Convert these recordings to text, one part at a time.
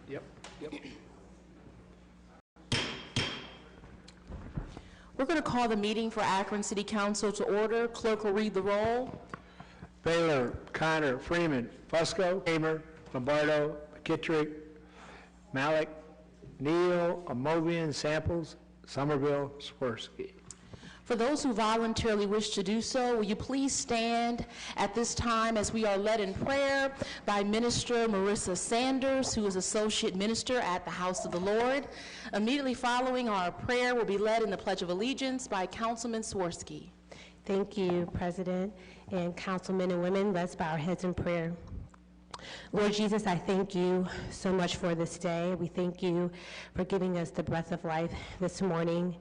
Yep. We're going to call the meeting for Akron City Council to order. Clerk will read the roll. Baylor, Connor, Freeman, Fusco, Hamer, Lombardo, McKittrick, Malik, Neal, Amovian, Samples, Somerville, Swirsky. For those who voluntarily wish to do so, will you please stand at this time as we are led in prayer by Minister Marissa Sanders, who is Associate Minister at the House of the Lord. Immediately following our prayer will be led in the Pledge of Allegiance by Councilman Swirsky. Thank you, President and councilmen and women. Let's bow our heads in prayer. Lord Jesus, I thank you so much for this day. We thank you for giving us the breath of life this morning.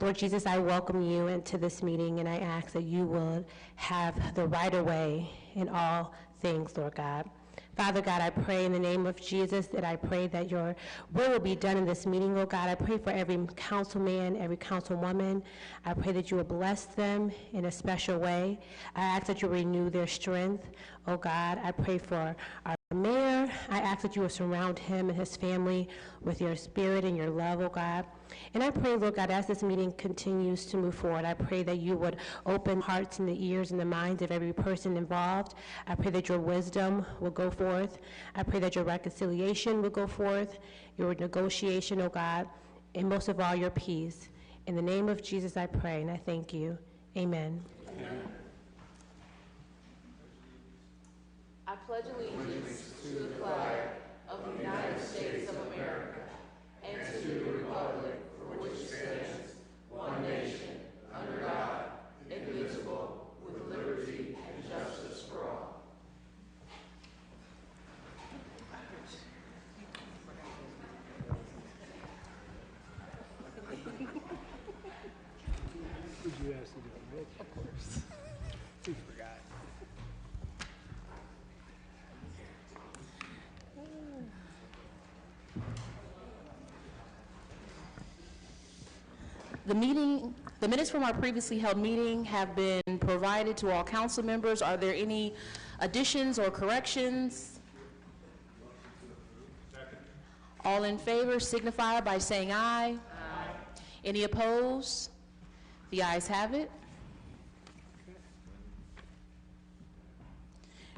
Lord Jesus, I welcome you into this meeting, and I ask that you will have the right of way in all things, Lord God. Father God, I pray in the name of Jesus that I pray that your will be done in this meeting, Lord God. I pray for every councilman, every councilwoman. I pray that you will bless them in a special way. I ask that you renew their strength, oh God. I pray for our mayor. I ask that you will surround him and his family with your spirit and your love, oh God. And I pray, Lord God, as this meeting continues to move forward, I pray that you would open hearts and the ears and the minds of every person involved. I pray that your wisdom will go forth. I pray that your reconciliation will go forth, your negotiation, oh God, and most of all, your peace. In the name of Jesus, I pray, and I thank you. Amen. Amen. I pledge allegiance to the flag of the United States of America and to the republic for which it stands, one nation, under God, indivisible, with liberty and justice for all. Did you ask to do it, Rich? Of course. He forgot. The minutes from our previously held meeting have been provided to all council members. Are there any additions or corrections? Second. All in favor signify by saying aye. Aye. Any opposed? The ayes have it.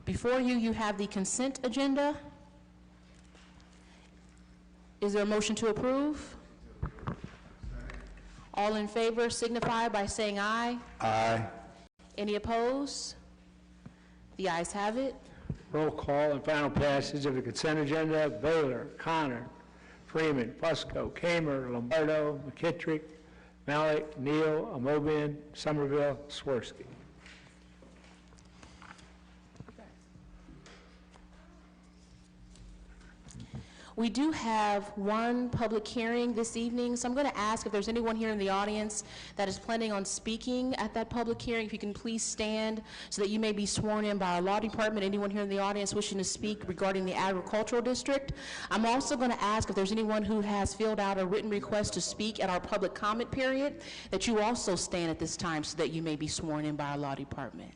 Before you, you have the consent agenda. Is there a motion to approve? All in favor signify by saying aye. Aye. Any opposed? The ayes have it. Roll call and final passage of the consent agenda. Baylor, Connor, Freeman, Fusco, Kamer, Lombardo, McKittrick, Malik, Neal, Amovian, Somerville, Swirsky. We do have one public hearing this evening, so I'm going to ask if there's anyone here in the audience that is planning on speaking at that public hearing, if you can please stand so that you may be sworn in by our law department. Anyone here in the audience wishing to speak regarding the agricultural district. I'm also going to ask if there's anyone who has filled out a written request to speak at our public comment period, that you also stand at this time so that you may be sworn in by our law department.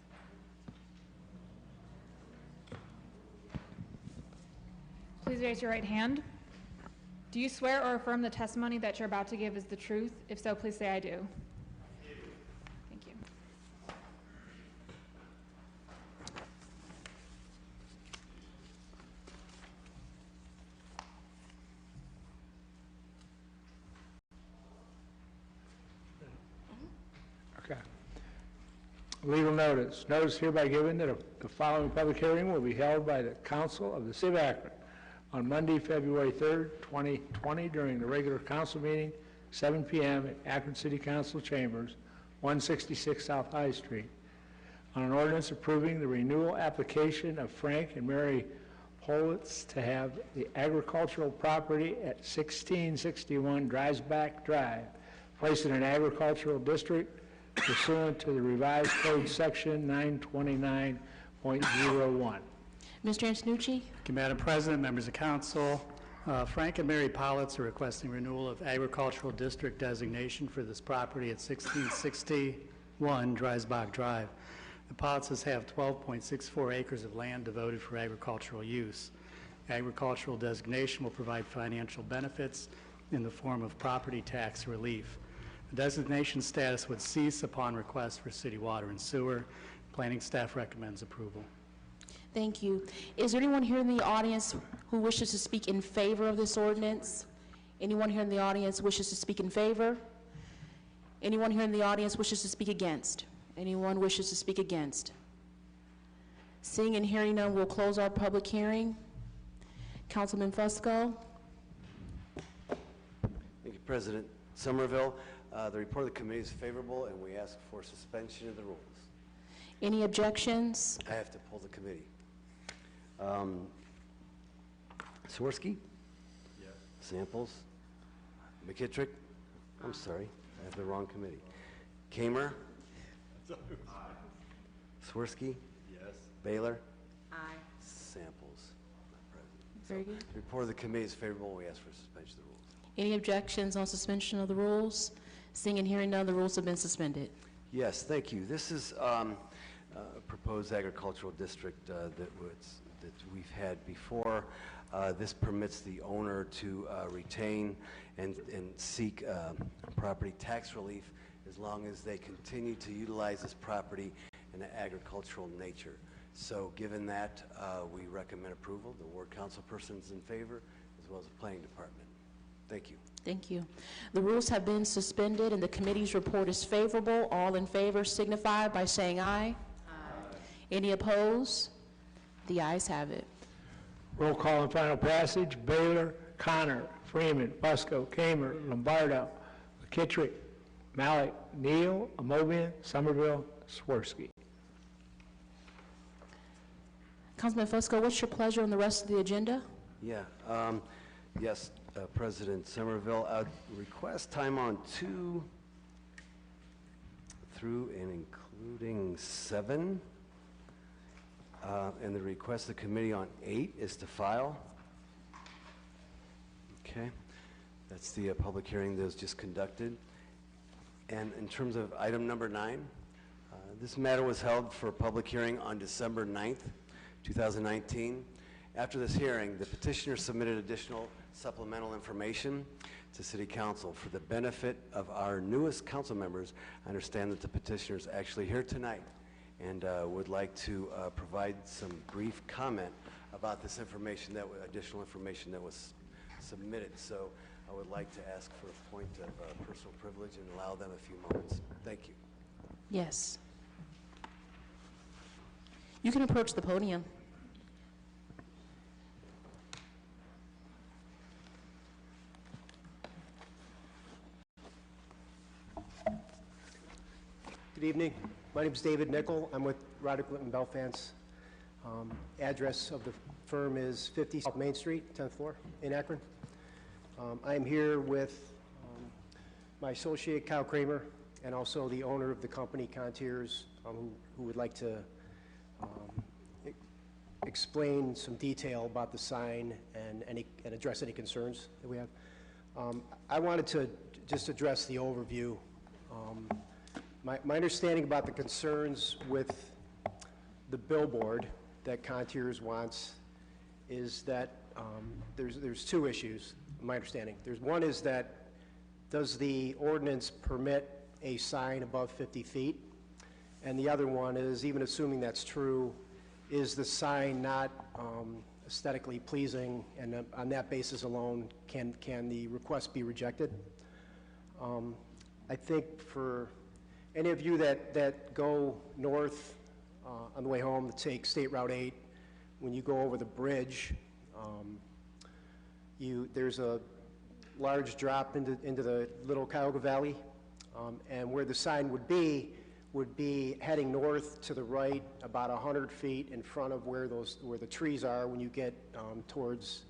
Please raise your right hand. Do you swear or affirm the testimony that you're about to give is the truth? If so, please say I do. Thank you. Okay. Legal notice. Notice hereby given that the following public hearing will be held by the Council of the City of Akron on Monday, February 3rd, 2020, during the regular council meeting, 7 p.m. at Akron City Council Chambers, 166 South High Street, on an ordinance approving the renewal application of Frank and Mary Politz to have the agricultural property at 1661 Dreisbach Drive placed in an agricultural district pursuant to the revised code section 929.01. Mr. Antonucci? Thank you, Madam President, members of council. Frank and Mary Politz are requesting renewal of agricultural district designation for this property at 1661 Dreisbach Drive. The Politzes have 12.64 acres of land devoted for agricultural use. agricultural designation will provide financial benefits in the form of property tax relief. The designation status would cease upon request for city water and sewer. Planning staff recommends approval. Thank you. Is there anyone here in the audience who wishes to speak in favor of this ordinance? Anyone here in the audience wishes to speak in favor? Anyone here in the audience wishes to speak against? Anyone wishes to speak against? Seeing and hearing none, we'll close our public hearing. Councilman Fusco. Thank you, President Somerville. The report of the committee is favorable, and we ask for suspension of the rules. Any objections? I have to pull the committee. Swirsky? Yes. Samples? McKittrick? I'm sorry, I have the wrong committee. Kamer? Aye. Swirsky? Yes. Baylor? Aye. Samples? Not present. Very good. The report of the committee is favorable. We ask for suspension of the rules. Any objections on suspension of the rules? Seeing and hearing none, the rules have been suspended. Yes, thank you. This is a proposed agricultural district that we've had before. This permits the owner to retain and seek property tax relief as long as they continue to utilize this property in an agricultural nature. So given that, we recommend approval. The ward council person's in favor, as well as the planning department. Thank you. Thank you. The rules have been suspended and the committee's report is favorable. All in favor signify by saying aye. Aye. Any opposed? The ayes have it. Roll call and final passage. Baylor, Connor, Freeman, Fusco, Kamer, Lombardo, McKittrick, Malik, Neal, Amobian, Somerville, Swirsky. Councilman Fusco, what's your pleasure on the rest of the agenda? Yeah. Yes, President Somerville, I'd request time on 2 through and including 7. And the request of the committee on 8 is to file. Okay. That's the public hearing that was just conducted. And in terms of item number 9, this matter was held for public hearing on December 9th, 2019. After this hearing, the petitioner submitted additional supplemental information to City Council. For the benefit of our newest council members, I understand that the petitioner is actually here tonight and would like to provide some brief comment about this information, additional information that was submitted. So I would like to ask for a point of personal privilege and allow them a few moments. Thank you. Yes. You can approach the podium. Good evening. My name is David Nickel. I'm with Roderick Litton Belfance. Address of the firm is 50 South Main Street, 10th floor in Akron. I am here with my associate Kyle Kramer and also the owner of the company, Contiers, who would like to explain some detail about the sign and address any concerns that we have. I wanted to just address the overview. My understanding about the concerns with the billboard that Contiers wants is that there's 2 issues, my understanding. One is that does the ordinance permit a sign above 50 feet? And the other one is, even assuming that's true, is the sign not aesthetically pleasing, and on that basis alone, can the request be rejected? I think for any of you that go north on the way home to take State Route 8, when you go over the bridge, there's a large drop into the Little Cuyahoga Valley, and where the sign would be heading north to the right about 100 feet in front of where the trees are when you get towards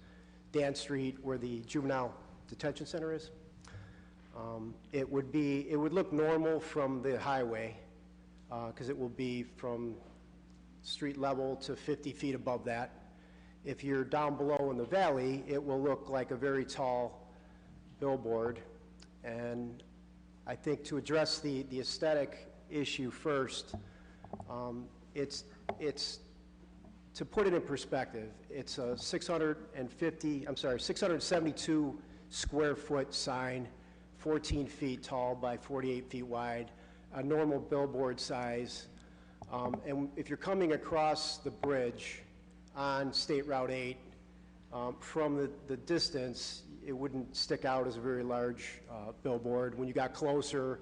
Dan Street, where the juvenile detention center is. It would look normal from the highway because it will be from street level to 50 feet above that. If you're down below in the valley, it will look like a very tall billboard. And I think to address the aesthetic issue first, it's to put it in perspective, it's a 672 square foot sign, 14 feet tall by 48 feet wide, a normal billboard size. And if you're coming across the bridge on State Route 8, from the distance, it wouldn't stick out as a very large billboard. When you got closer,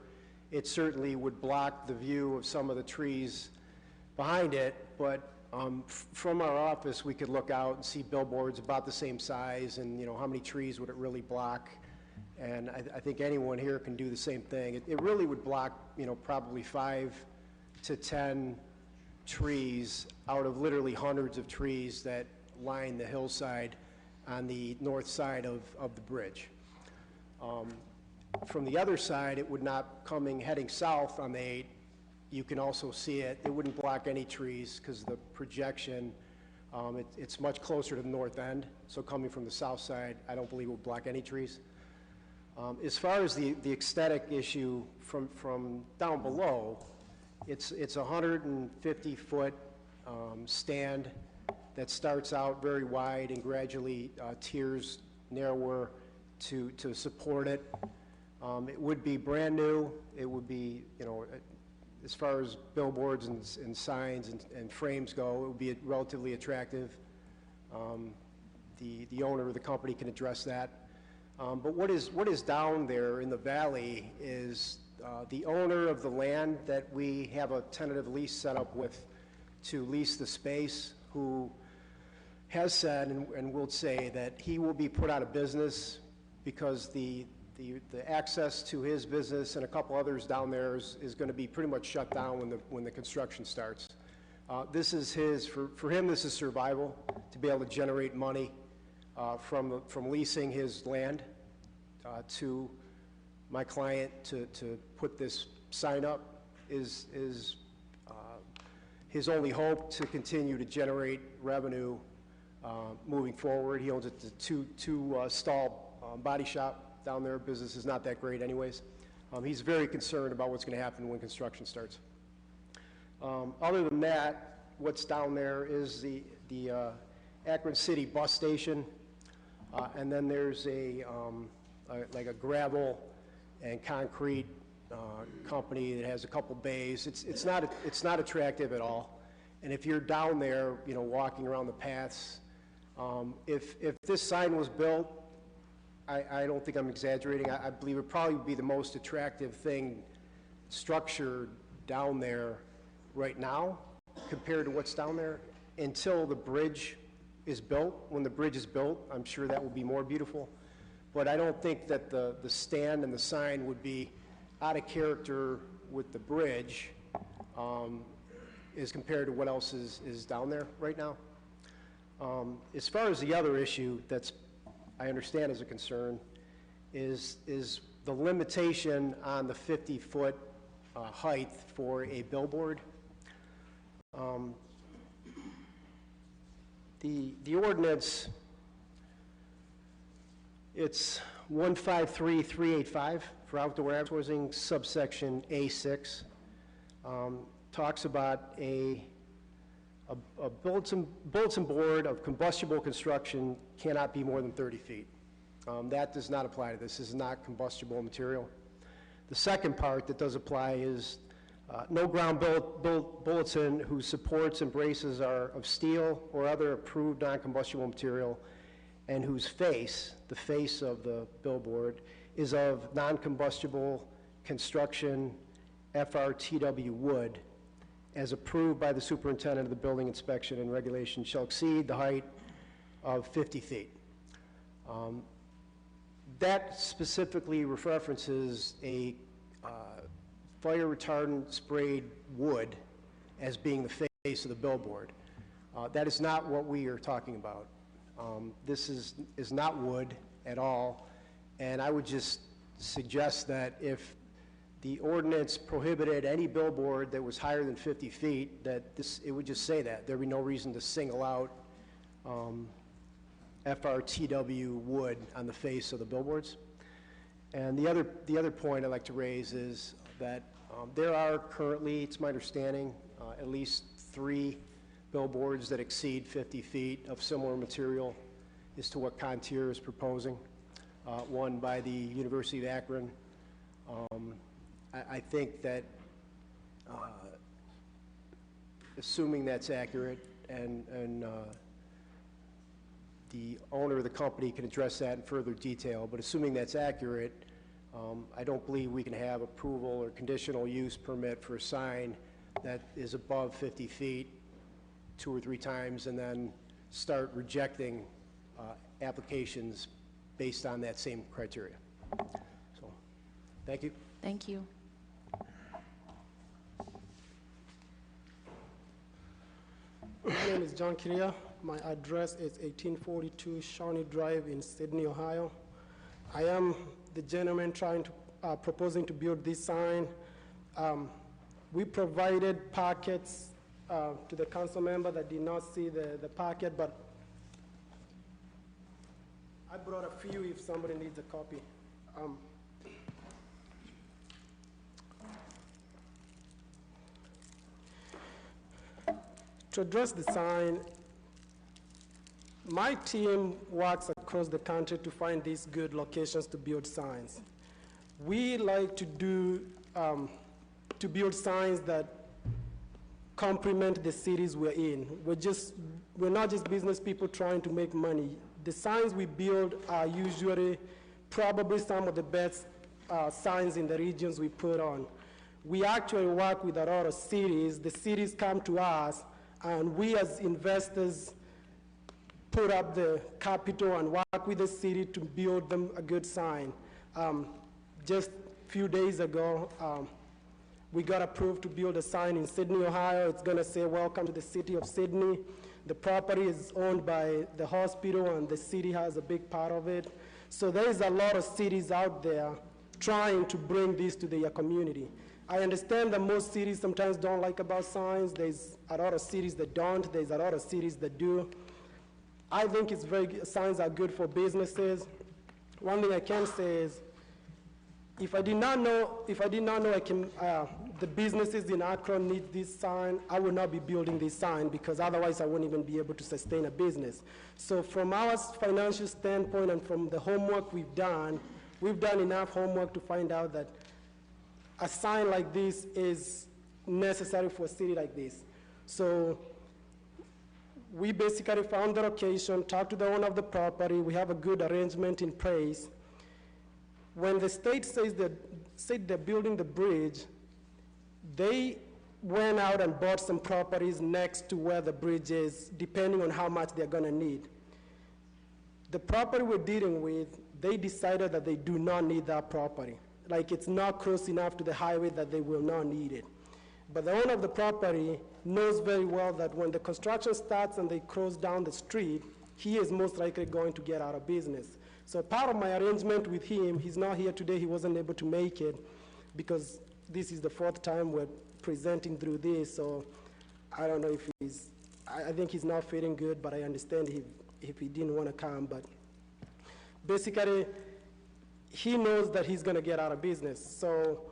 it certainly would block the view of some of the trees behind it, but from our office, we could look out and see billboards about the same size, and how many trees would it really block? And I think anyone here can do the same thing. It really would block, probably 5 to 10 trees out of literally hundreds of trees that line the hillside on the north side of the bridge. From the other side, it would not heading south on the 8. You can also see it. It wouldn't block any trees because the projection, it's much closer to the north end. So coming from the south side, I don't believe it will block any trees. As far as the aesthetic issue from down below, it's a 150-foot stand that starts out very wide and gradually tiers narrower to support it. It would be brand new. It would be, as far as billboards and signs and frames go, it would be relatively attractive. The owner of the company can address that. But what is down there in the valley is the owner of the land that we have a tentative lease set up with to lease the space, who has said and will say that he will be put out of business because the access to his business and a couple others down there is going to be pretty much shut down when the construction starts. This is for him, this is survival, to be able to generate money from leasing his land to my client to put this sign up is his only hope to continue to generate revenue moving forward. He owns a two stall body shop down there. Business is not that great anyways. He's very concerned about what's going to happen when construction starts. Other than that, what's down there is the Akron City bus station, and then there's like a gravel and concrete company that has a couple bays. It's not attractive at all. And if you're down there, walking around the paths, if this sign was built, I don't think I'm exaggerating. I believe it would probably be the most attractive structure down there right now compared to what's down there until the bridge is built. When the bridge is built, I'm sure that will be more beautiful. But I don't think that the stand and the sign would be out of character with the bridge as compared to what else is down there right now. As far as the other issue that's I understand is a concern is the limitation on the 50-foot height for a billboard. The ordinance, it's 153385 for outdoor advertising, subsection A6, talks about a bulletin board of combustible construction cannot be more than 30 feet. That does not apply to this. This is not combustible material. The second part that does apply is no ground bulletin whose supports and braces are of steel or other approved non-combustible material and whose face, the face of the billboard, is of non-combustible construction FRTW wood as approved by the superintendent of the building inspection and regulation shall exceed the height of 50 feet. That specifically references a fire retardant sprayed wood as being the face of the billboard. That is not what we are talking about. This is not wood at all, and I would just suggest that if the ordinance prohibited any billboard that was higher than 50 feet, that it would just say that. There would be no reason to single out FRTW wood on the face of the billboards. And the other point I'd like to raise is that there are currently, it's my understanding, at least 3 billboards that exceed 50 feet of similar material as to what Contier is proposing, one by the University of Akron. I think that, assuming that's accurate, and the owner of the company can address that in further detail, but assuming that's accurate, I don't believe we can have approval or conditional use permit for a sign that is above 50 feet 2 or 3 times and then start rejecting applications based on that same criteria. So, thank you. Thank you. My name is John Kiria. My address is 1842 Shawnee Drive in Sydney, Ohio. I am the gentleman proposing to build this sign. We provided packets to the council member that did not see the packet, but I brought a few if somebody needs a copy. To address the sign, my team works across the country to find these good locations to build signs. We like to build signs that complement the cities we're in. We're not just business people trying to make money. The signs we build are usually probably some of the best signs in the regions we put on. We actually work with a lot of cities. The cities come to us, and we as investors put up the capital and work with the city to build them a good sign. Just a few days ago, we got approved to build a sign in Sydney, Ohio. It's going to say, "Welcome to the city of Sydney." The property is owned by the hospital, and the city has a big part of it. So there's a lot of cities out there trying to bring this to their community. I understand that most cities sometimes don't like about signs. There's a lot of cities that don't. There's a lot of cities that do. I think signs are good for businesses. One thing I can say is, if I did not know the businesses in Akron need this sign, I would not be building this sign, because otherwise I wouldn't even be able to sustain a business. So from our financial standpoint and from the homework we've done enough homework to find out that a sign like this is necessary for a city like this. So we basically found the location, talked to the owner of the property. We have a good arrangement in place. When the state said they're building the bridge, they went out and bought some properties next to where the bridge is, depending on how much they're going to need. The property we're dealing with, they decided that they do not need that property. Like, it's not close enough to the highway that they will not need it. But the owner of the property knows very well that when the construction starts and they close down the street, he is most likely going to get out of business. So part of my arrangement with him, he's not here today, he wasn't able to make it, because this is the 4th time we're presenting through this, so I don't know if I think he's not feeling good, but I understand if he didn't want to come. But basically, he knows that he's going to get out of business. So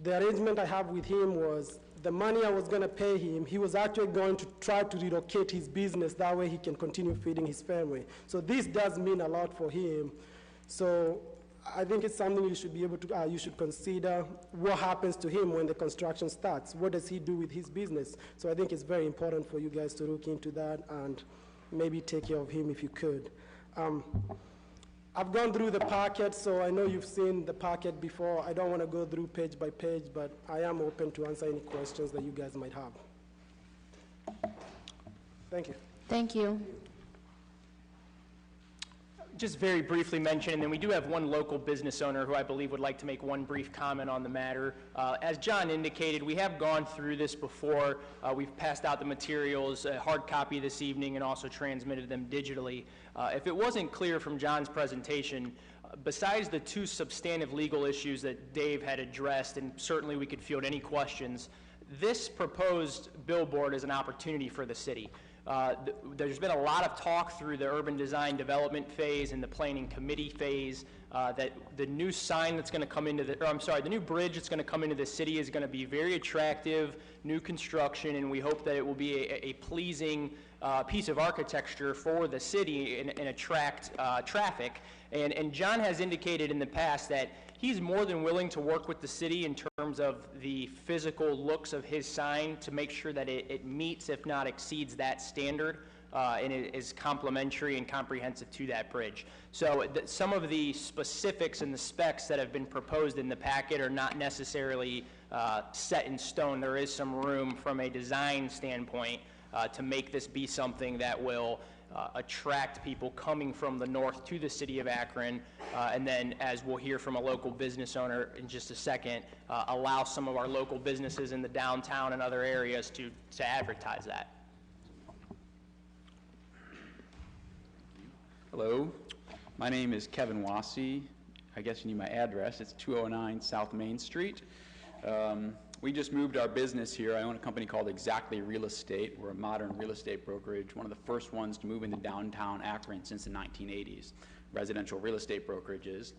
the arrangement I have with him was, the money I was going to pay him, he was actually going to try to relocate his business. That way he can continue feeding his family. So this does mean a lot for him. So I think it's something you should be able to, you should consider what happens to him when the construction starts. What does he do with his business? So I think it's very important for you guys to look into that and maybe take care of him if you could. I've gone through the packet, so I know you've seen the packet before. I don't want to go through page by page, but I am open to answer any questions that you guys might have. Thank you. Thank you. Just very briefly mention, and then we do have one local business owner who I believe would like to make one brief comment on the matter. As John indicated, we have gone through this before. We've passed out the materials, a hard copy this evening, and also transmitted them digitally. If it wasn't clear from John's presentation, besides the 2 substantive legal issues that Dave had addressed, and certainly we could field any questions, this proposed billboard is an opportunity for the city. There's been a lot of talk through the urban design development phase and the planning committee phase that the new sign that's going to come into the new bridge that's going to come into the city is going to be very attractive, new construction, and we hope that it will be a pleasing piece of architecture for the city and attract traffic. And John has indicated in the past that he's more than willing to work with the city in terms of the physical looks of his sign to make sure that it meets, if not exceeds, that standard and it is complementary and comprehensive to that bridge. So some of the specifics and the specs that have been proposed in the packet are not necessarily set in stone. There is some room from a design standpoint to make this be something that will attract people coming from the north to the city of Akron, and then, as we'll hear from a local business owner in just a second, allow some of our local businesses in the downtown and other areas to advertise that. Hello, my name is Kevin Wassey. I guess you need my address. It's 209 South Main Street. We just moved our business here. I own a company called Exactly Real Estate. We're a modern real estate brokerage, one of the first ones to move into downtown Akron since the 1980s, residential real estate brokerages.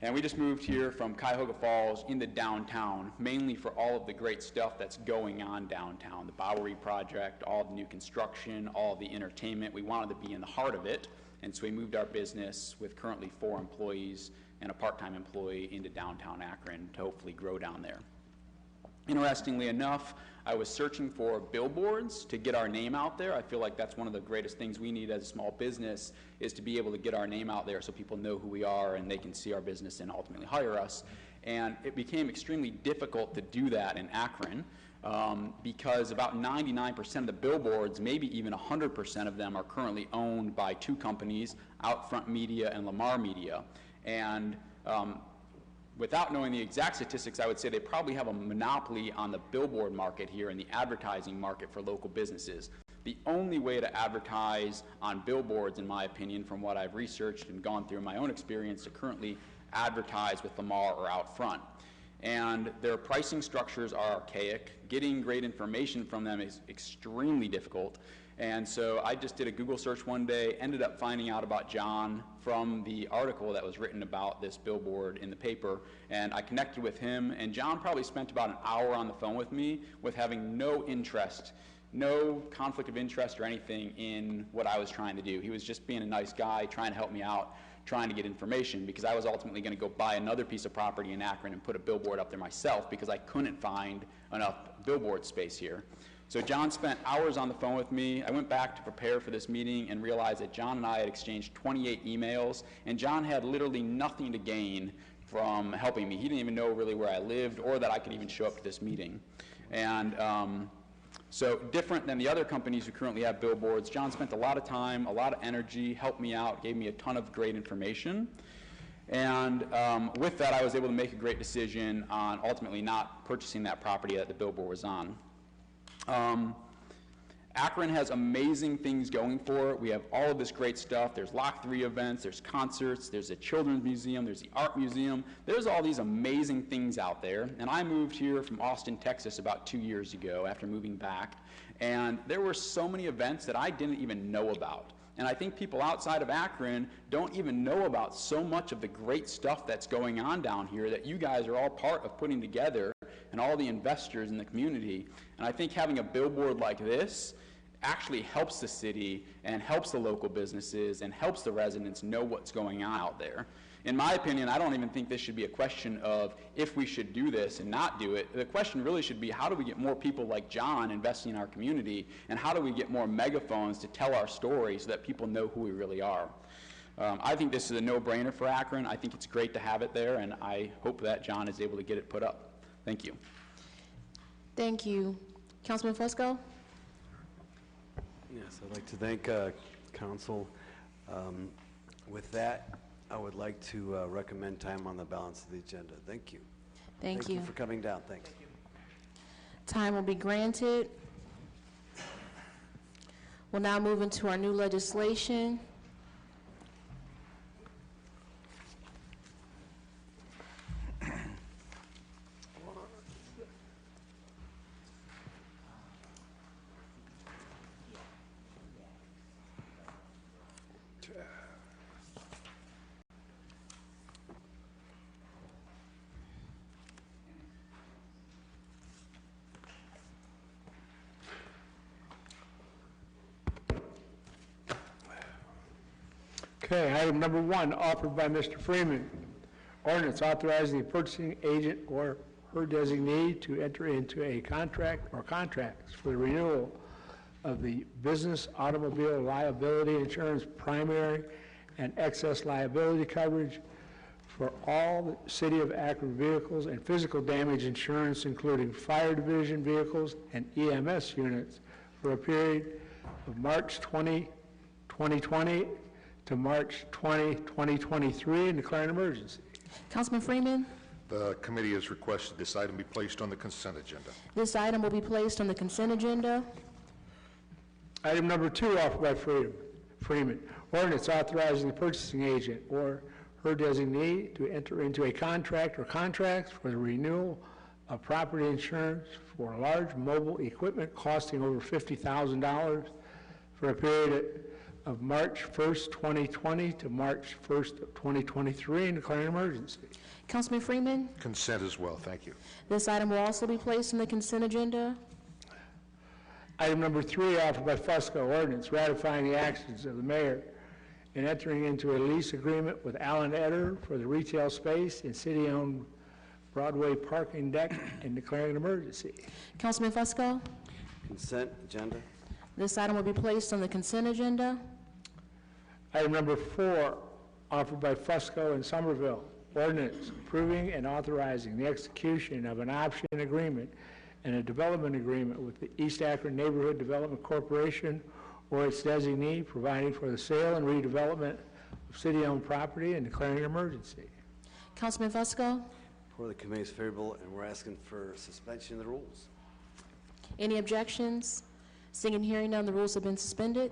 And we just moved here from Cuyahoga Falls into downtown, mainly for all of the great stuff that's going on downtown, the Bowery project, all the new construction, all the entertainment. We wanted to be in the heart of it, and so we moved our business with currently 4 employees and a part-time employee into downtown Akron to hopefully grow down there. Interestingly enough, I was searching for billboards to get our name out there. I feel like that's one of the greatest things we need as a small business, is to be able to get our name out there so people know who we are and they can see our business and ultimately hire us. And it became extremely difficult to do that in Akron because about 99% of the billboards, maybe even 100% of them, are currently owned by 2 companies, Outfront Media and Lamar Media. And without knowing the exact statistics, I would say they probably have a monopoly on the billboard market here and the advertising market for local businesses. The only way to advertise on billboards, in my opinion, from what I've researched and gone through in my own experience, to currently advertise with Lamar or Outfront. And their pricing structures are archaic. Getting great information from them is extremely difficult. And so I just did a Google search one day, ended up finding out about John from the article that was written about this billboard in the paper, and I connected with him, and John probably spent about an hour on the phone with me with having no interest, no conflict of interest or anything in what I was trying to do. He was just being a nice guy, trying to help me out, trying to get information, because I was ultimately going to go buy another piece of property in Akron and put a billboard up there myself because I couldn't find enough billboard space here. So John spent hours on the phone with me. I went back to prepare for this meeting and realized that John and I had exchanged 28 emails, and John had literally nothing to gain from helping me. He didn't even know really where I lived or that I could even show up to this meeting. And so different than the other companies who currently have billboards, John spent a lot of time, a lot of energy, helped me out, gave me a ton of great information. And with that, I was able to make a great decision on ultimately not purchasing that property that the billboard was on. Akron has amazing things going for it. We have all of this great stuff. There's Lock 3 events, there's concerts, there's a children's museum, there's the art museum. There's all these amazing things out there. And I moved here from Austin, Texas about 2 years ago after moving back. And there were so many events that I didn't even know about. And I think people outside of Akron don't even know about so much of the great stuff that's going on down here that you guys are all part of putting together, and all the investors in the community. And I think having a billboard like this actually helps the city and helps the local businesses and helps the residents know what's going on out there. In my opinion, I don't even think this should be a question of if we should do this and not do it. The question really should be, how do we get more people like John investing in our community, and how do we get more megaphones to tell our story so that people know who we really are? I think this is a no-brainer for Akron. I think it's great to have it there, and I hope that John is able to get it put up. Thank you. Thank you. Councilman Fusco? Yes, I'd like to thank council. With that, I would like to recommend time on the balance of the agenda. Thank you. Thank you. Thank you for coming down. Thanks. Time will be granted. We'll now move into our new legislation. Okay, item number 1, offered by Mr. Freeman. Ordinance authorizing the purchasing agent or her designee to enter into a contract or contracts for the renewal of the business automobile liability insurance primary and excess liability coverage for all the City of Akron vehicles and physical damage insurance, including fire division vehicles and EMS units, for a period of March 20, 2020 to March 20, 2023, and declare an emergency. Councilman Freeman, The committee has requested this item be placed on the consent agenda. this item will be placed on the consent agenda. Item number 2, offered by Freeman. Ordinance authorizing the purchasing agent or her designee to enter into a contract or contracts for the renewal of property insurance for large mobile equipment costing over $50,000 for a period of March 1st, 2020 to March 1st of 2023, and declare an emergency. Councilman Freeman, Consent as well, thank you. this item will also be placed on the consent agenda. Item number 3, offered by Fusco, ordinance ratifying the actions of the mayor in entering into a lease agreement with Allen Etter for the retail space in city-owned Broadway parking deck and declaring an emergency. Councilman Fusco, Consent agenda. this item will be placed on the consent agenda. Item number 4, offered by Fusco and Somerville, ordinance approving and authorizing the execution of an option agreement and a development agreement with the East Akron Neighborhood Development Corporation or its designee, providing for the sale and redevelopment of city-owned property and declaring an emergency. Councilman Fusco, For the committee is favorable, and we're asking for suspension of the rules. any objections? Seeing and hearing none, the rules have been suspended.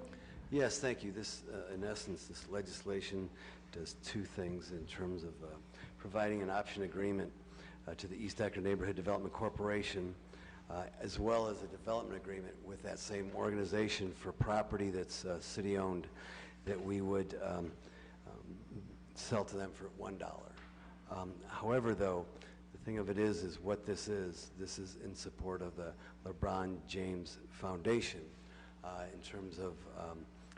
Yes, thank you. This, in essence, this legislation does 2 things in terms of providing an option agreement to the East Akron Neighborhood Development Corporation, as well as a development agreement with that same organization for property that's city-owned that we would sell to them for $1. However, though, the thing of it is what this is in support of the LeBron James Foundation in terms of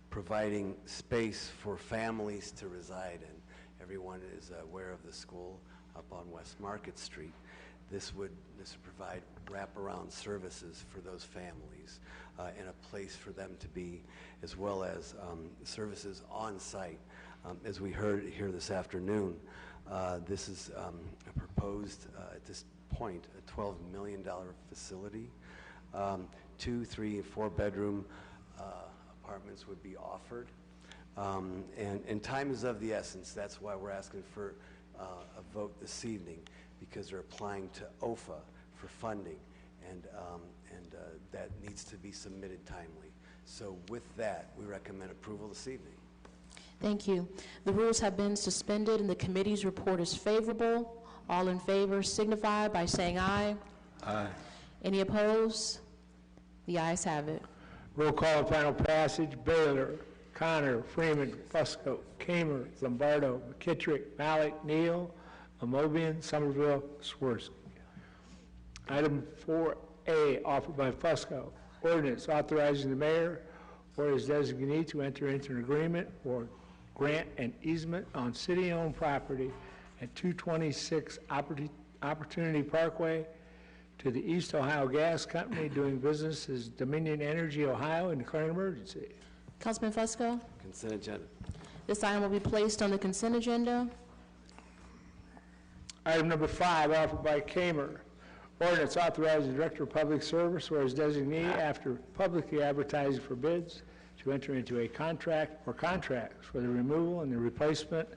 providing space for families to reside in. Everyone is aware of the school up on West Market Street. This would provide wraparound services for those families and a place for them to be, as well as services on site. As we heard here this afternoon, this is a proposed, at this point, a $12 million facility. 2, 3, and 4 bedroom apartments would be offered. And time is of the essence. That's why we're asking for a vote this evening, because they're applying to OFA for funding, and that needs to be submitted timely. So with that, we recommend approval this evening. Thank you. The rules have been suspended and the committee's report is favorable. All in favor signify by saying aye. Aye. Any opposed? The ayes have it. Roll call and final passage. Baylor, Connor, Freeman, Fusco, Kamer, Lombardo, McKittrick, Malik, Neal, Amobian, Somerville, Swirsky. Item 4A, offered by Fusco, ordinance authorizing the mayor or his designee to enter into an agreement or grant an easement on city-owned property at 226 Opportunity Parkway to the East Ohio Gas Company doing business as Dominion Energy Ohio and declaring an emergency. Councilman Fusco, Consent agenda. this item will be placed on the consent agenda. Item number 5, offered by Kamer, ordinance authorizing the Director of Public Service or his designee after publicly advertising for bids to enter into a contract or contracts for the removal and the replacement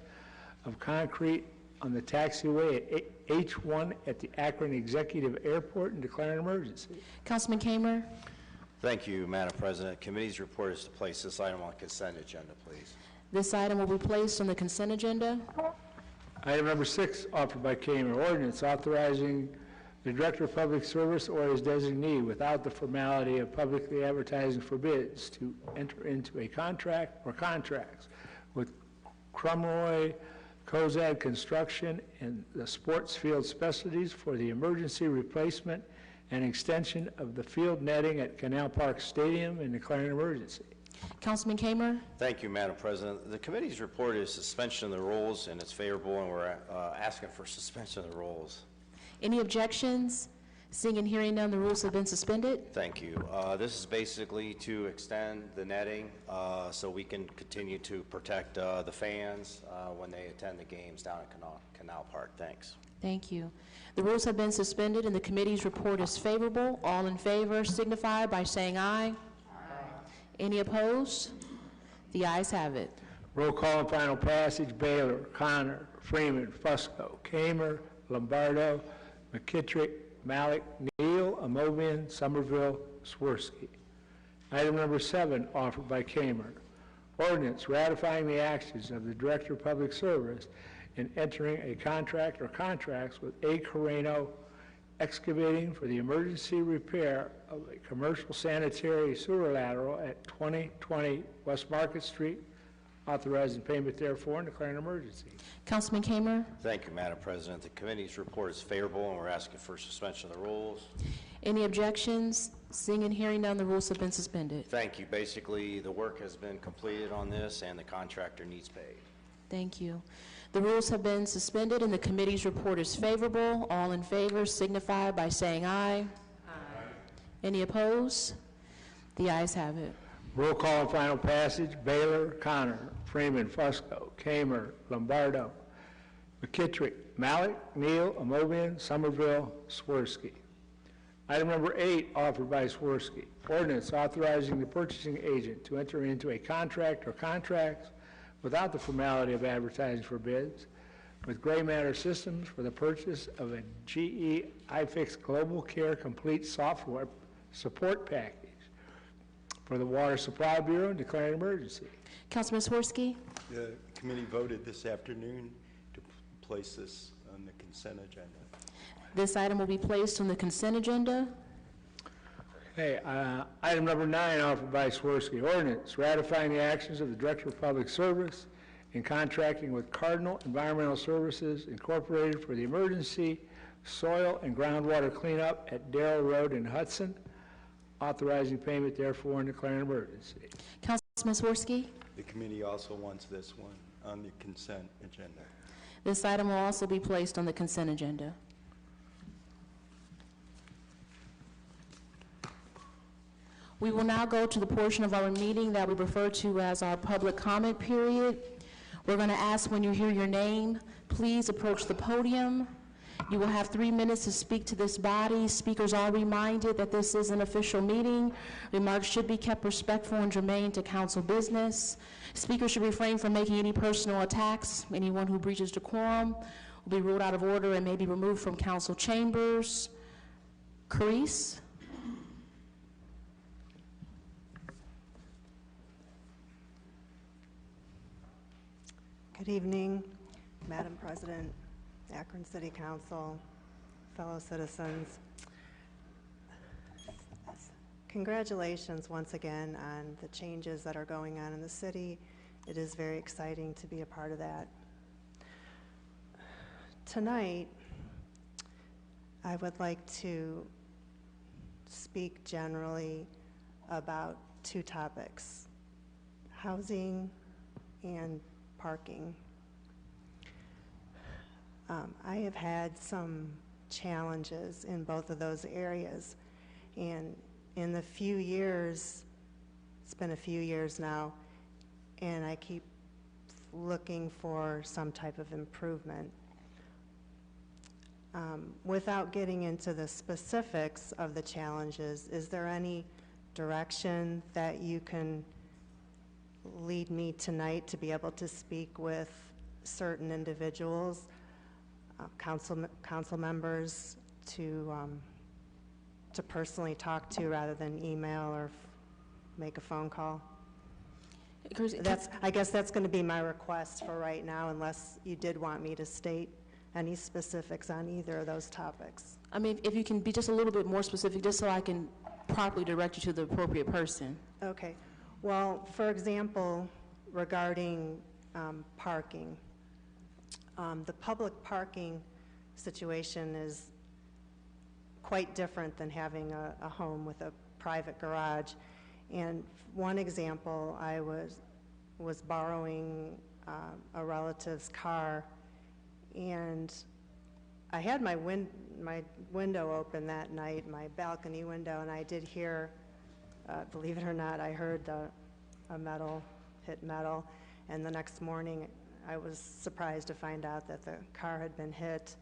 of concrete on the taxiway at H1 at the Akron Executive Airport and declare an emergency. Councilman Kamer, Thank you, Madam President. Committee's report is to place this item on consent agenda, please. this item will be placed on the consent agenda. Item number 6, offered by Kamer, ordinance authorizing the Director of Public Service or his designee without the formality of publicly advertising for bids to enter into a contract or contracts with Crumroy Kozad Construction and the Sports Field Specialties for the emergency replacement and extension of the field netting at Canal Park Stadium and declaring an emergency. Councilman Kamer? Thank you, Madam President. The committee's report is suspension of the rules, and it's favorable, and we're asking for suspension of the rules. Any objections? Seeing and hearing none, the rules have been suspended. Thank you. This is basically to extend the netting so we can continue to protect the fans when they attend the games down at Canal Park. Thanks. Thank you. The rules have been suspended and the committee's report is favorable. All in favor signify by saying aye. Any opposed? The ayes have it. Roll call and final passage, Baylor, Connor, Freeman, Fusco, Kamer, Lombardo, McKittrick, Malik, Neal, Amovian, Somerville, Swirsky. Item number 7, offered by Kamer. Ordinance ratifying the actions of the Director of Public Service in entering a contract or contracts with A. Carreno Excavating for the emergency repair of a commercial sanitary sewer lateral at 2020 West Market Street, authorizing payment therefore and declaring an emergency. Councilman Kamer? Thank you, Madam President. The committee's report is favorable, and we're asking for suspension of the rules. Any objections? Seeing and hearing none, the rules have been suspended. Thank you. Basically, the work has been completed on this, and the contractor needs paid. Thank you. The rules have been suspended and the committee's report is favorable. All in favor signify by saying aye. Aye. Any opposed? The ayes have it. Roll call and final passage, Baylor, Connor, Freeman, Fusco, Kamer, Lombardo, McKittrick, Malik, Neal, Amovian, Somerville, Swirsky. Item number 8, offered by Swirsky. Ordinance authorizing the purchasing agent to enter into a contract or contracts without the formality of advertising for bids with Gray Matter Systems for the purchase of a GE iFix Global Care Complete Software Support Package for the Water Supply Bureau and declaring an emergency. Councilman Swirsky? The committee voted this afternoon to place this on the consent agenda. This item will be placed on the consent agenda. Okay, item number 9, offered by Swirsky. Ordinance ratifying the actions of the Director of Public Service in contracting with Cardinal Environmental Services Incorporated for the emergency soil and groundwater cleanup at Darrell Road in Hudson, authorizing payment therefore and declaring an emergency. Councilman Swirsky? The committee also wants this one on the consent agenda. This item will also be placed on the consent agenda. We will now go to the portion of our meeting that we refer to as our public comment period. We're going to ask when you hear your name, please approach the podium. You will have 3 minutes to speak to this body. Speakers are reminded that this is an official meeting. Remarks should be kept respectful and germane to council business. Speakers should refrain from making any personal attacks. Anyone who breaches decorum will be ruled out of order and may be removed from council chambers. Carice? Good evening, Madam President, Akron City Council, fellow citizens. Congratulations once again on the changes that are going on in the city. It is very exciting to be a part of that. Tonight, I would like to speak generally about 2 topics, housing and parking. I have had some challenges in both of those areas, and in the few years, it's been a few years now, and I keep looking for some type of improvement. Without getting into the specifics of the challenges, is there any direction that you can lead me tonight to be able to speak with certain individuals, council members to personally talk to rather than email or make a phone call? I guess that's going to be my request for right now, unless you did want me to state any specifics on either of those topics. I mean, if you can be just a little bit more specific, just so I can properly direct you to the appropriate person. Okay. Well, for example, regarding parking, the public parking situation is quite different than having a home with a private garage. And one example, I was borrowing a relative's car, and I had my window open that night, my balcony window, and I did hear, believe it or not, I heard a metal hit metal, and the next morning I was surprised to find out that the car had been hit.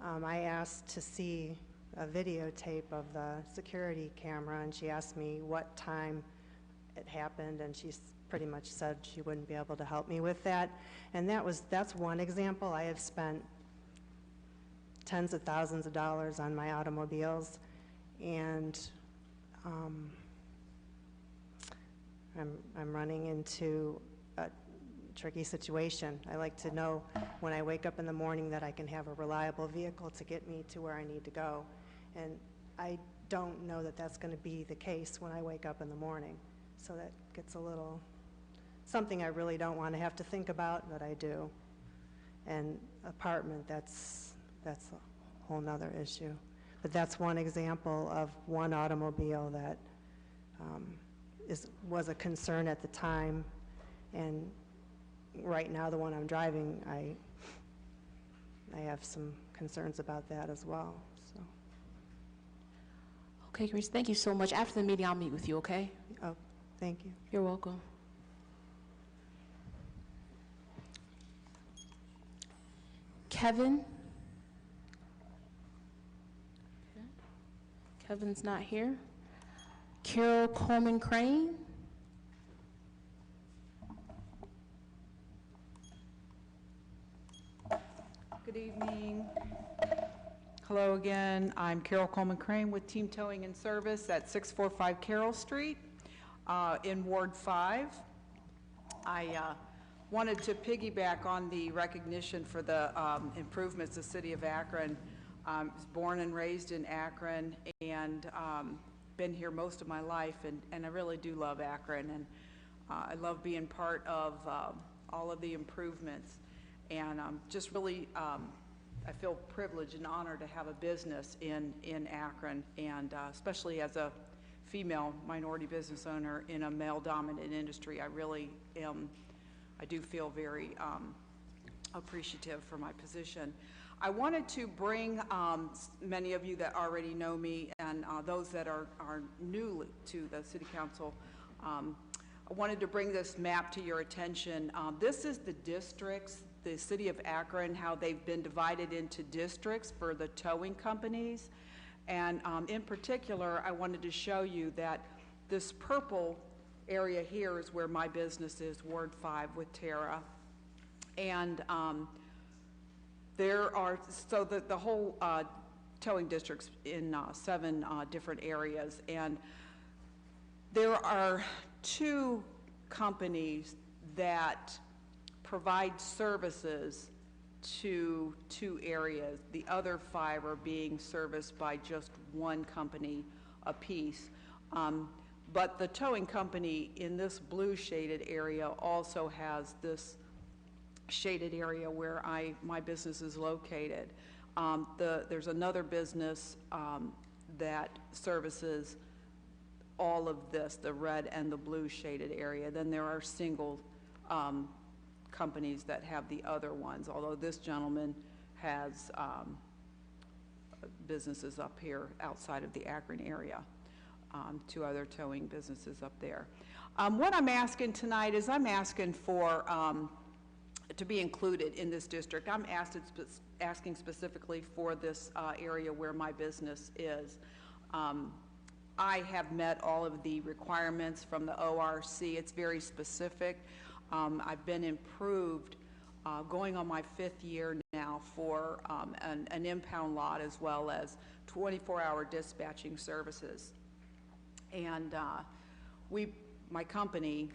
I asked to see a videotape of the security camera, and she asked me what time it happened, and she pretty much said she wouldn't be able to help me with that. And that's one example. I have spent tens of thousands of dollars on my automobiles, and I'm running into a tricky situation. I like to know when I wake up in the morning that I can have a reliable vehicle to get me to where I need to go. And I don't know that that's going to be the case when I wake up in the morning. So that gets a little, something I really don't want to have to think about, but I do. And apartment, that's a whole nother issue. But that's one example of one automobile that was a concern at the time, and right now the one I'm driving, I have some concerns about that as well. So. Okay, Grace, thank you so much. After the meeting, I'll meet with you, okay? Oh, thank you. You're welcome. Kevin? Okay. Kevin's not here. Carol Coleman Crane? Good evening. Hello again. I'm Carol Coleman Crane with Team Towing and Service at 645 Carroll Street in Ward 5. I wanted to piggyback on the recognition for the improvements the City of Akron. I was born and raised in Akron and been here most of my life, and I really do love Akron, and I love being part of all of the improvements. And just really, I feel privileged and honored to have a business in Akron, and especially as a female minority business owner in a male-dominant industry, I really am, I do feel very appreciative for my position. I wanted to bring many of you that already know me and those that are new to the City Council, I wanted to bring this map to your attention. This is the districts, the City of Akron, how they've been divided into districts for the towing companies. And in particular, I wanted to show you that this purple area here is where my business is, Ward 5 with Tara. And there are, so the whole towing districts in 7 different areas. And there are 2 companies that provide services to 2 areas. The other 5 are being serviced by just 1 company apiece. But the towing company in this blue shaded area also has this shaded area where my business is located. There's another business that services all of this, the red and the blue shaded area. Then there are single companies that have the other ones, although this gentleman has businesses up here outside of the Akron area, 2 other towing businesses up there. What I'm asking tonight is I'm asking for to be included in this district. I'm asking specifically for this area where my business is. I have met all of the requirements from the ORC. It's very specific. I've been improved going on my 5th year now for an impound lot as well as 24-hour dispatching services. And my company,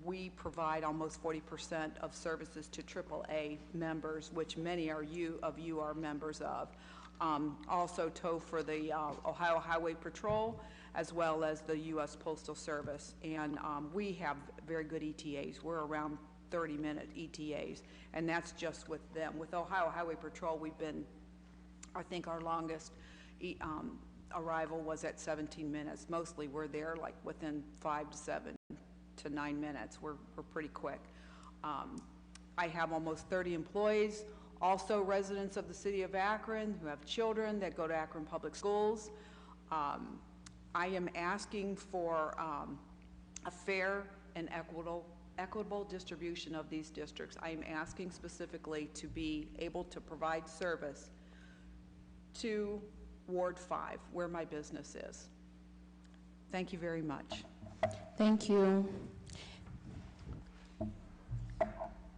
we provide almost 40% of services to AAA members, which many of you are members of. Also tow for the Ohio Highway Patrol, as well as the U.S. Postal Service. And we have very good ETAs. We're around 30-minute ETAs, and that's just with them. With Ohio Highway Patrol, we've been, I think our longest arrival was at 17 minutes. Mostly we're there like within 5 to 7 to 9 minutes. We're pretty quick. I have almost 30 employees, also residents of the city of Akron who have children that go to Akron Public Schools. I am asking for a fair and equitable distribution of these districts. I am asking specifically to be able to provide service to Ward 5, where my business is. Thank you very much. Thank you.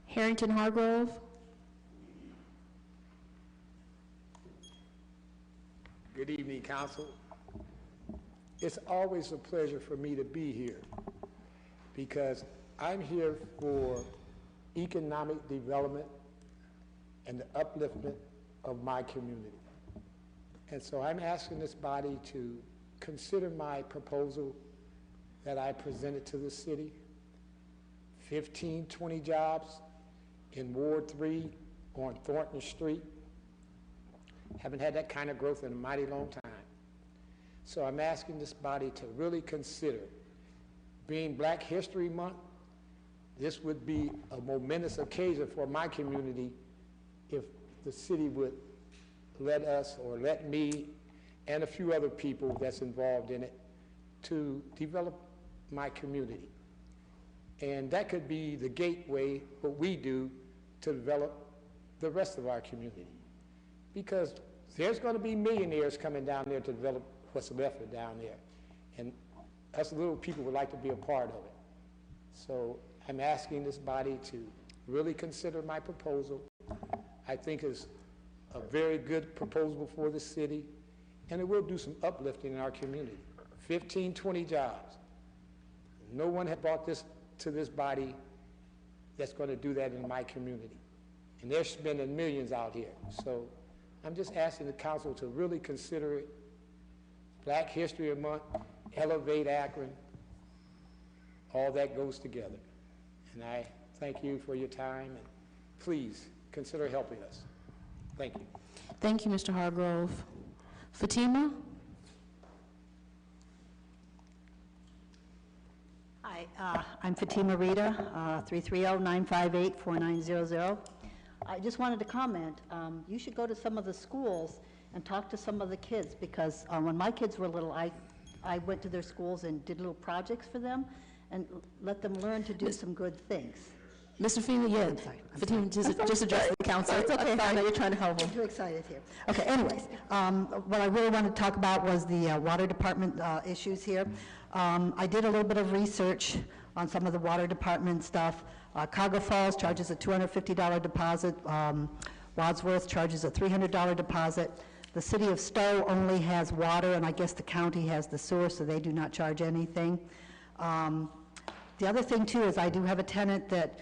Harrington Hargrove. Good evening, Council. It's always a pleasure for me to be here because I'm here for economic development and the upliftment of my community. And so I'm asking this body to consider my proposal that I presented to the city. 15, 20 jobs in Ward 3 on Thornton Street. Haven't had that kind of growth in a mighty long time. So I'm asking this body to really consider, being Black History Month, this would be a momentous occasion for my community if the city would let us or let me and a few other people that's involved in it to develop my community. And that could be the gateway, what we do to develop the rest of our community. Because there's going to be millionaires coming down there to develop what's left of down there. And us little people would like to be a part of it. So I'm asking this body to really consider my proposal. I think it's a very good proposal for the city, and it will do some uplifting in our community. 15, 20 jobs. No one had brought this to this body that's going to do that in my community. And they're spending millions out here. So I'm just asking the council to really consider it. Black History Month, elevate Akron, all that goes together. And I thank you for your time, and please consider helping us. Thank you. Thank you, Mr. Hargrove. Fatima? Hi, I'm Fatima Rita, 330-958-4900. I just wanted to comment, you should go to some of the schools and talk to some of the kids, because when my kids were little, I went to their schools and did little projects for them and let them learn to do some good things. Mr. Feeney, yeah. Fatima, just address the council. It's okay. I know you're trying to help them. I'm too excited here. Okay, anyways, what I really wanted to talk about was the water department issues here. I did a little bit of research on some of the water department stuff. Cargo Falls charges a $250 deposit. Wadsworth charges a $300 deposit. The city of Stowe only has water, and I guess the county has the sewer, so they do not charge anything. The other thing, too, is I do have a tenant that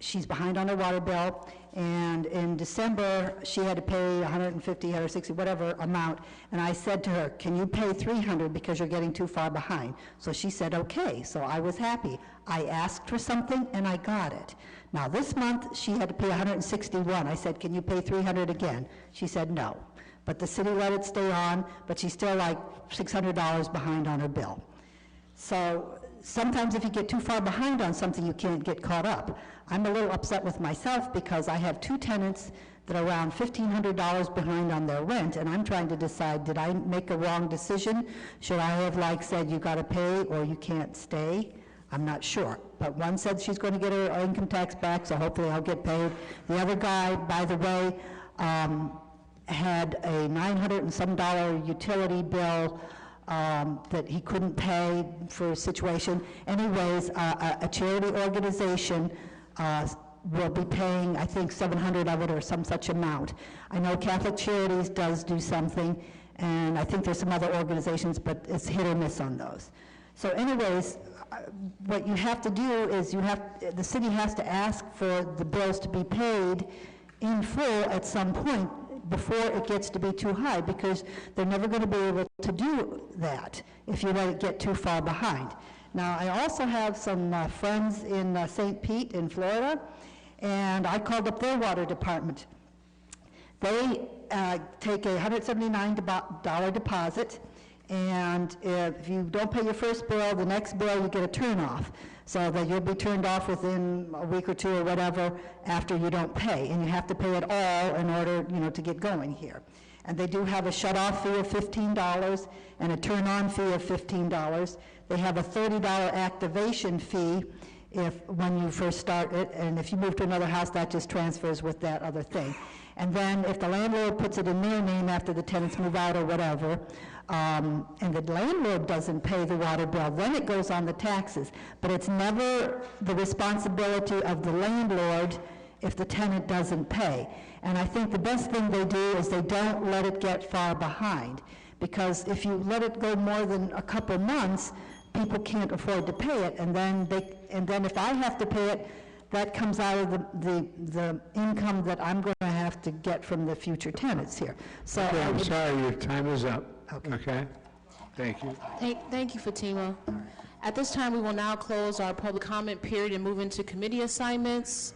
she's behind on her water bill, and in December, she had to pay $150, $160, whatever amount, and I said to her, can you pay $300 because you're getting too far behind? So she said, okay, so I was happy. I asked for something, and I got it. Now, this month, she had to pay $161. I said, can you pay $300 again? She said, no. But the city let it stay on, but she's still like $600 behind on her bill. So sometimes if you get too far behind on something, you can't get caught up. I'm a little upset with myself because I have two tenants that are around $1,500 behind on their rent, and I'm trying to decide, did I make a wrong decision? Should I have said you got to pay or you can't stay? I'm not sure. But one said she's going to get her income tax back, so hopefully I'll get paid. The other guy, by the way, had a $900 and some utility bill that he couldn't pay for a situation. Anyways, a charity organization will be paying, I think, $700 of it or some such amount. I know Catholic Charities does do something, and I think there's some other organizations, but it's hit or miss on those. So anyways, what you have to do is the city has to ask for the bills to be paid in full at some point before it gets to be too high, because they're never going to be able to do that if you let it get too far behind. Now, I also have some friends in St. Pete in Florida, and I called up their water department. They take a $179 deposit, And if you don't pay your first bill, the next bill, you get a turn-off, so that you'll be turned off within a week or two or whatever after you don't pay. And you have to pay it all in order, to get going here. And they do have a shut-off fee of $15 and a turn-on fee of $15. They have a $30 activation fee when you first start it, and if you move to another house, that just transfers with that other thing. And then if the landlord puts it in their name after the tenants move out or whatever, and the landlord doesn't pay the water bill, then it goes on the taxes. But it's never the responsibility of the landlord if the tenant doesn't pay. And I think the best thing they do is they don't let it get far behind, because if you let it go more than a couple months, people can't afford to pay it, and then if I have to pay it, that comes out of the income that I'm going to have to get from the future tenants here. So Okay, I'm sorry, your time is up. Okay? Thank you. Thank you, Fatima. At this time, we will now close our public comment period and move into committee assignments.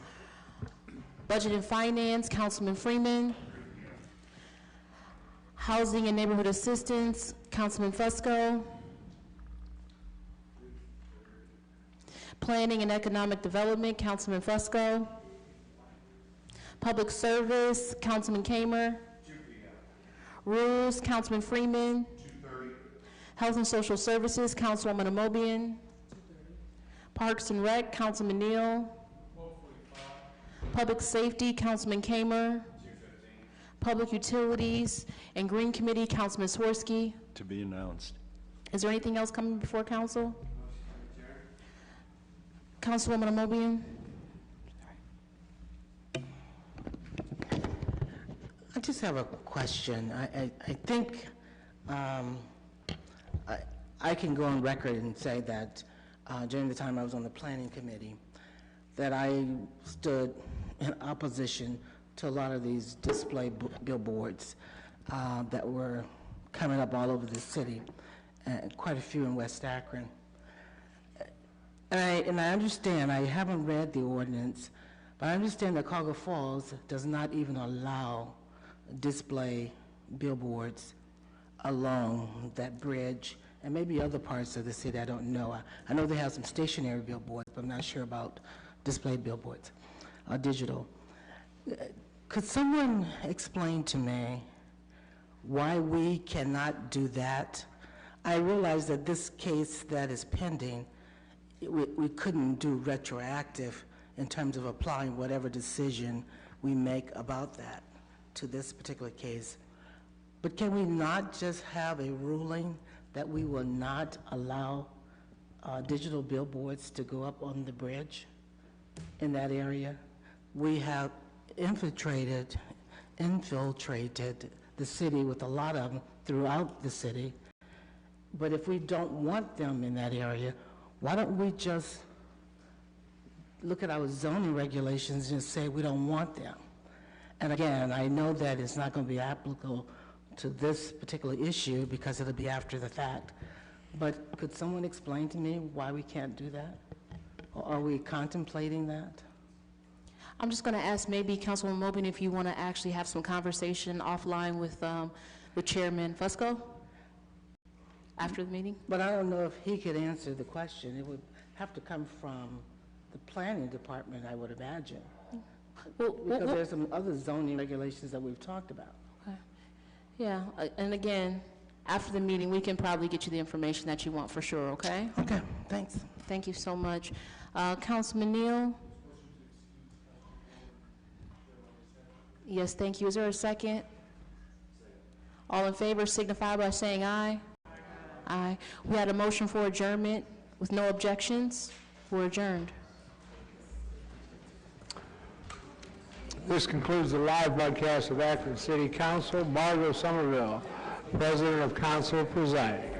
Budget and Finance, Councilman Freeman. Housing and Neighborhood Assistance, Councilman Fusco. Planning and Economic Development, Councilman Fusco. Public Service, Councilman Kamer. Rules, Councilman Freeman. Health and Social Services, Councilwoman Amobian. Parks and Rec, Councilman Neal. Public Safety, Councilman Kamer. Public Utilities and Green Committee, Councilman Swirsky. To be announced. Is there anything else coming before council? Councilwoman Amobian. I just have a question. I think I can go on record and say that during the time I was on the planning committee, that I stood in opposition to a lot of these display billboards that were coming up all over the city, and quite a few in West Akron. And I understand, I haven't read the ordinance, but I understand that Cargo Falls does not even allow display billboards along that bridge and maybe other parts of the city, I don't know. I know they have some stationary billboards, but I'm not sure about display billboards, digital. Could someone explain to me why we cannot do that? I realize that this case that is pending, we couldn't do retroactive in terms of applying whatever decision we make about that to this particular case. But can we not just have a ruling that we will not allow digital billboards to go up on the bridge in that area? We have infiltrated the city with a lot of them throughout the city. But if we don't want them in that area, why don't we just look at our zoning regulations and say we don't want them? And again, I know that it's not going to be applicable to this particular issue because it'll be after the fact. But could someone explain to me why we can't do that? Or are we contemplating that? I'm just going to ask maybe Councilwoman Mobin if you want to actually have some conversation offline with Chairman Fusco after the meeting. But I don't know if he could answer the question. It would have to come from the planning department, I would imagine. Because there's some other zoning regulations that we've talked about. Okay. Yeah, and again, after the meeting, we can probably get you the information that you want for sure, okay? Okay, thanks. Thank you so much. Councilman Neal? Yes, thank you. Is there a second? All in favor signify by saying aye. Aye. We had a motion for adjournment with no objections. We're adjourned. This concludes the live broadcast of Akron City Council. Margot Somerville, President of Council, presiding.